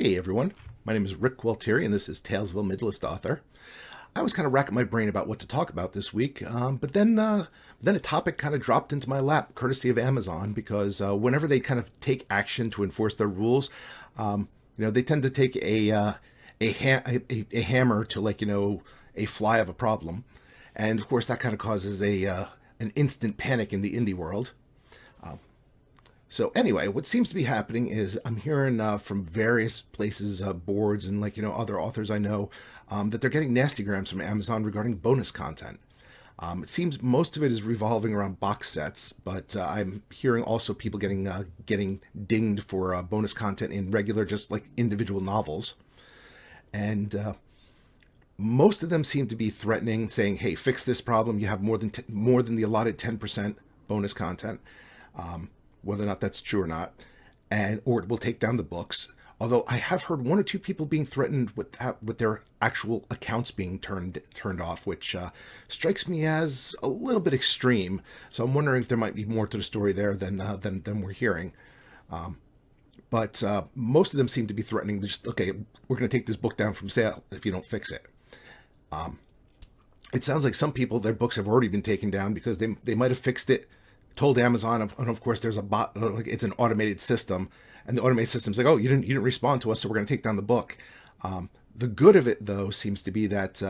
Hey everyone, my name is Rick Gualtieri and this is Talesville Midlist author. I was kind of racking my brain about what to talk about this week, but then a topic kind of dropped into my lap, courtesy of Amazon, because whenever they kind of take action to enforce their rules, they tend to take a hammer to a fly of a problem, and of course that kind of causes an instant panic in the indie world. So anyway, what seems to be happening is I'm hearing from various places, boards, and other authors I know, that they're getting nasty grams from Amazon regarding bonus content. It seems most of it is revolving around box sets, but I'm hearing also people getting dinged for bonus content in regular, just like individual novels, and most of them seem to be threatening, saying, "Hey, fix this problem. You have more than the allotted 10% bonus content." Whether or not that's true or not, and or it will take down the books. Although I have heard one or two people being threatened with their actual accounts being turned off, which strikes me as a little bit extreme. So I'm wondering if there might be more to the story there than we're hearing. But most of them seem to be threatening. Just okay, we're going to take this book down from sale if you don't fix it. It sounds like some people, their books have already been taken down because they might have fixed it, told Amazon, and of course there's a bot, like it's an automated system, and the automated system's like, oh, you didn't respond to us, so we're going to take down the book. The good of it, though, seems to be that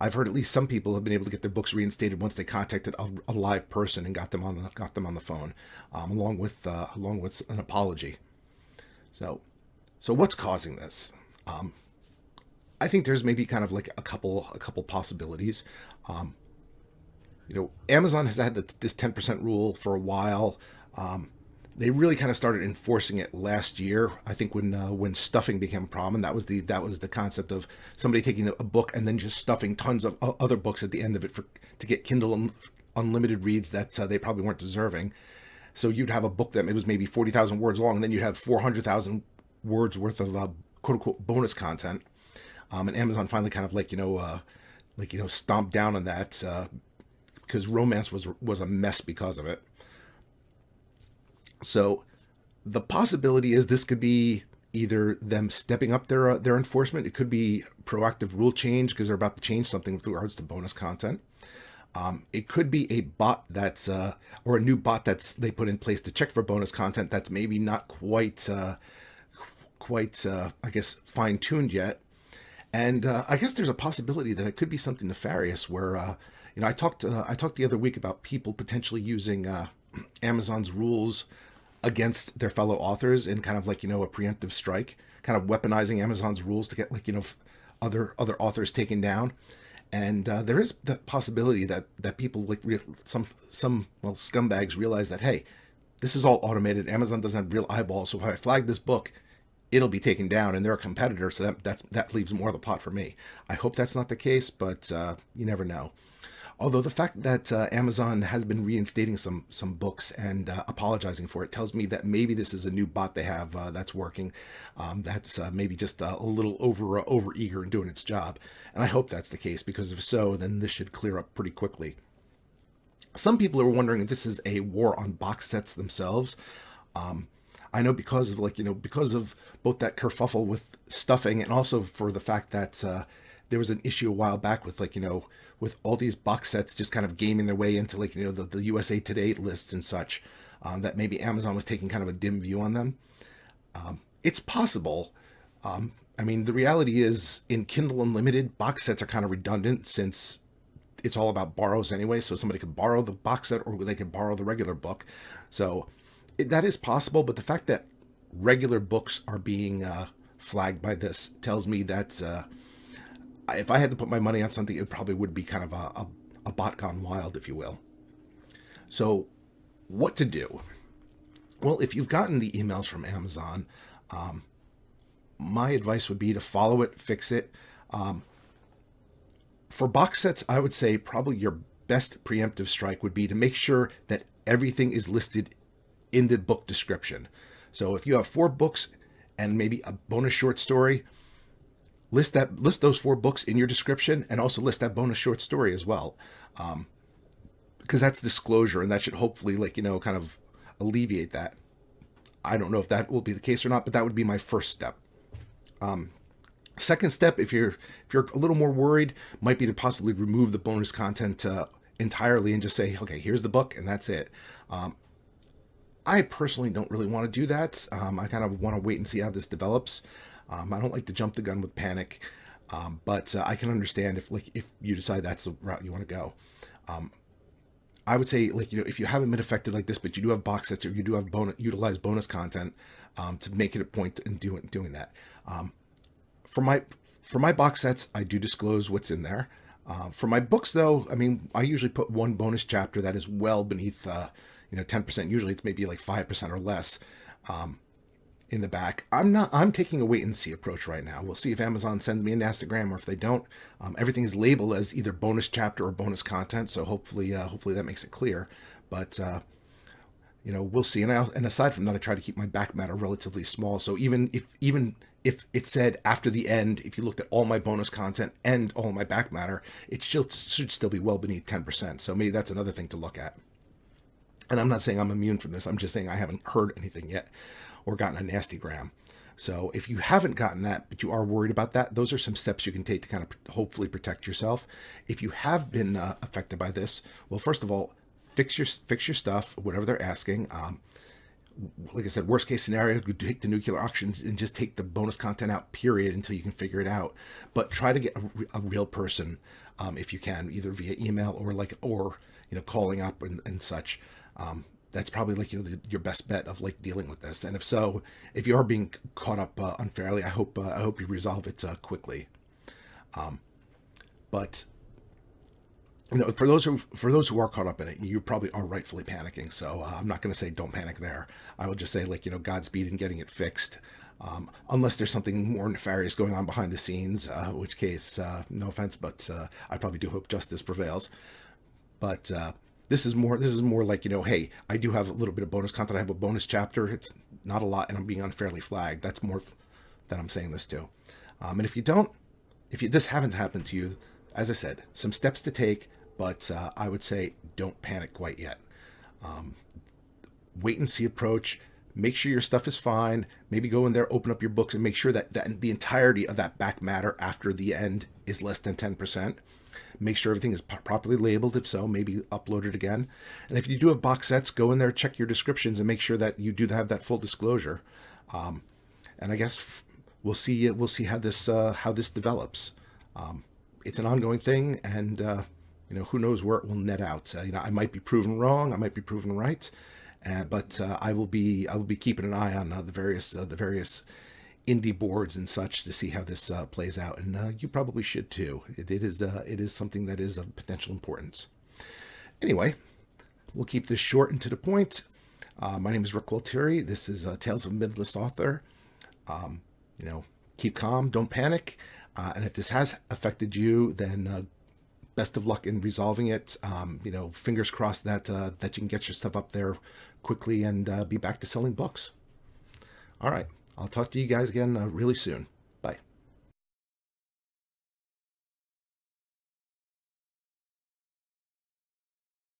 I've heard at least some people have been able to get their books reinstated once they contacted a live person and got them on the phone, along with an apology. So what's causing this? I think there's maybe kind of like a couple possibilities. Amazon has had this 10% rule for a while. They really kind of started enforcing it last year. I think when stuffing became a problem, and that was the concept of somebody taking a book and then just stuffing tons of other books at the end of it to get Kindle unlimited reads that they probably weren't deserving. So you'd have a book that it was maybe 40,000 words long, and then you'd have 400,000 words worth of quote unquote bonus content. And Amazon finally kind of stomped down on that. Because romance was a mess because of it. So the possibility is this could be either them stepping up their enforcement. It could be proactive rule change because they're about to change something with regards to bonus content. It could be a bot or a new bot that's they put in place to check for bonus content that's maybe not quite I guess fine tuned yet. And I guess there's a possibility that it could be something nefarious where I talked the other week about people potentially using Amazon's rules against their fellow authors in kind of a preemptive strike, kind of weaponizing Amazon's rules to get other authors taken down. And there is the possibility that people some scumbags realize that, hey, this is all automated. Amazon doesn't have real eyeballs, so if I flag this book, it'll be taken down, and they're a competitor, so that leaves more of the pot for me. I hope that's not the case, but you never know. Although the fact that Amazon has been reinstating some books and apologizing for it tells me that maybe this is a new bot they have that's working, that's maybe just a little over eager in doing its job. And I hope that's the case, because if so, then this should clear up pretty quickly. Some people are wondering if this is a war on box sets themselves. I know because of both that kerfuffle with stuffing and also for the fact that there was an issue a while back with with all these box sets just kind of gaming their way into the USA Today lists and such, that maybe Amazon was taking kind of a dim view on them. It's possible. I mean, the reality is in Kindle Unlimited, box sets are kind of redundant since it's all about borrows anyway. So somebody could borrow the box set or they could borrow the regular book. So that is possible. But the fact that regular books are being flagged by this tells me that if I had to put my money on something, it probably would be kind of a bot gone wild, if you will. So what to do? Well, if you've gotten the emails from Amazon, my advice would be to follow it, fix it. For box sets, I would say probably your best preemptive strike would be to make sure that everything is listed in the book description. So if you have 4 books and maybe a bonus short story, list those 4 books in your description, and also list that bonus short story as well, because that's disclosure, and that should hopefully kind of alleviate that. I don't know if that will be the case or not, but that would be my first step. Second step, if you're a little more worried, might be to possibly remove the bonus content entirely and just say, okay, here's the book and that's it. I personally don't really want to do that. I kind of want to wait and see how this develops. I don't like to jump the gun with panic, but I can understand if you decide that's the route you want to go. I would say, if you haven't been affected like this, but you do have box sets or you do have utilize bonus content, to make it a point in doing that. For my box sets, I do disclose what's in there. For my books, though, I mean, I usually put one bonus chapter that is well beneath 10%. Usually it's maybe like 5% or less in the back. I'm taking a wait and see approach right now. We'll see if Amazon sends me an Instagram, or if they don't. Everything is labeled as either bonus chapter or bonus content, so hopefully that makes it clear. But we'll see. And aside from that, I try to keep my back matter relatively small. So even if it said after the end, if you looked at all my bonus content and all my back matter, it should still be well beneath 10%. So maybe that's another thing to look at. And I'm not saying I'm immune from this. I'm just saying I haven't heard anything yet or gotten a nasty gram. So if you haven't gotten that, but you are worried about that, those are some steps you can take to kind of hopefully protect yourself. If you have been affected by this, well, first of all, fix your stuff, whatever they're asking. Like I said, worst case scenario, take the nuclear auction and just take the bonus content out, period, until you can figure it out. But try to get a real person, if you can, either via email or calling up and such. That's probably your best bet of dealing with this. And if you are being caught up unfairly, I hope you resolve it quickly. But for those who are caught up in it, you probably are rightfully panicking. So I'm not going to say don't panic there. I will just say Godspeed in getting it fixed. Unless there's something more nefarious going on behind the scenes, in which case, no offense, but I probably do hope justice prevails. But this is more hey, I do have a little bit of bonus content. I have a bonus chapter. It's not a lot, and I'm being unfairly flagged. That's more that I'm saying this to. And if this haven't happened to you, as I said, some steps to take, but I would say don't panic quite yet. Wait and see approach. Make sure your stuff is fine. Maybe go in there, open up your books, and make sure that the entirety of that back matter after the end is less than 10%. Make sure everything is properly labeled. If so, maybe upload it again. And if you do have box sets, go in there, check your descriptions, and make sure that you do have that full disclosure. And I guess we'll see how this develops. It's an ongoing thing, and who knows where it will net out. I might be proven wrong, I might be proven right, but I will be keeping an eye on the various indie boards and such to see how this plays out, and you probably should too. It is something that is of potential importance. Anyway, we'll keep this short and to the point. My name is Rick Gualtieri. This is Tales of a Midlist Author. Keep calm, don't panic. And if this has affected you, then best of luck in resolving it. Fingers crossed that you can get your stuff up there quickly and be back to selling books. All right. I'll talk to you guys again really soon.